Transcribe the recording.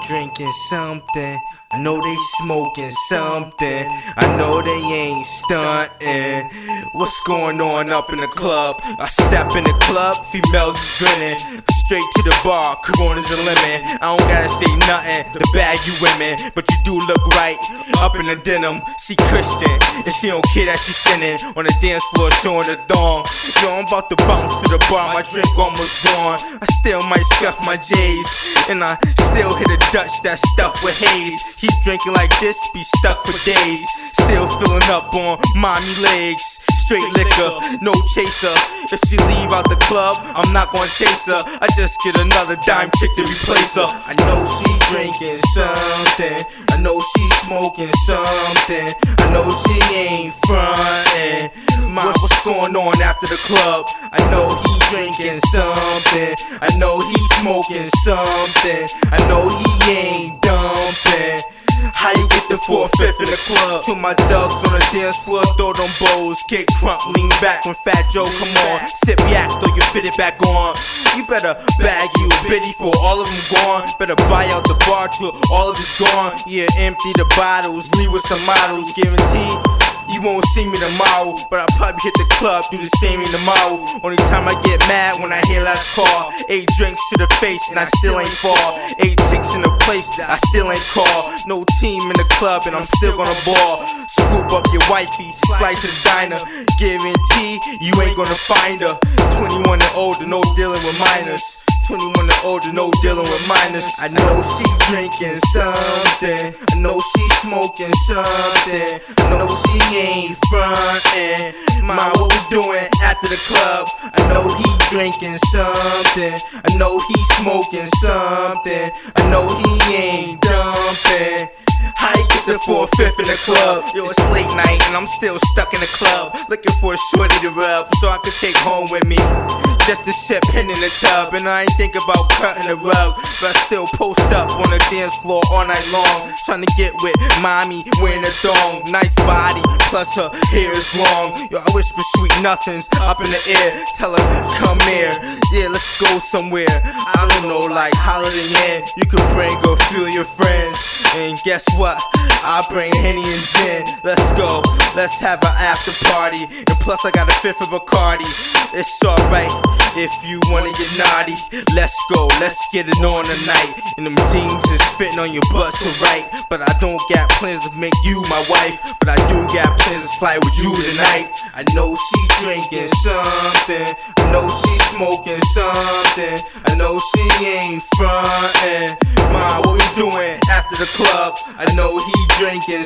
drinking something. I know they smoking something. I know they ain't stuntin'. What's going on up in the club? I step in the club, females is grinning. Straight to the bar, Coronas and lemon. I don't gotta say nothing to bag you women, but you do look right up in the denim. She Christian, and she don't care that she sinning. On the dance floor showing the thong. Yo, I'm about to bounce to the bar, my drink almost gone. I still might scuff my J's, and I still hit a Dutch that's stuffed with haze. Keep drinking like this, be stuck for days. Still filling up on mommy legs. Straight liquor, no chaser. If she leave out the club, I'm not gonna chase her. I just get another dime chick to replace her. I know she drinking something. I know she smoking something. I know she ain't frontin'. What's going on after the club? I know he drinking something. I know he smoking something. I know he ain't dumping. How you get the 4/5 in the club? To my thugs on the dance floor, throw them bows. Get crunk, lean back when Fat Joe come on. Sip yak, throw your fit it back on. You better bag you a biddy for all of them gone. Better buy out the bar till all of it's gone. Yeah, empty the bottles, leave with some models. Guaranteed you won't see me tomorrow, but I'll probably hit the club, do the same in tomorrow. Only time I get mad when I hear last call. 8 drinks to the face and I still ain't fall. 8 chicks in the place, I still ain't call. No team in the club and I'm still gonna ball. Scoop up your wifey, slide to the diner. Guarantee you ain't gonna find her. 21 and older, no dealing with minors. 21 and older, no dealing with minors. I know she drinking something. I know she smoking something. I know she ain't frontin'. Ma, what we doing after the club? I know he drinking something. I know he smoking something. I know he ain't dumping. How you get the 4/5 in the club? Yo, it's late night and I'm still stuck in the club, looking for a shorty to rub so I could take home with me. Just to sip hen in the tub, and I ain't think about cutting the rug, but I still post up on the dance floor all night long, trying to get with mommy wearing a thong. Nice body, plus her hair is long. Yo, I whisper sweet nothings up in the air, tell her come here, yeah, let's go somewhere. I don't know, like Holiday Inn. You can bring a few of your friends, and guess what? I bring Henny and gin. Let's go, let's have an after party. And plus I got a 5th of Bacardi. It's alright if you wanna get naughty. Let's go, let's get it on tonight. And them jeans is fitting on your butt so right. But I don't got plans to make you my wife, but I do got plans to slide with you tonight. I know she drinking something. I know she smoking something. I know she ain't frontin'. Ma, what we doing after the club? I know he drinking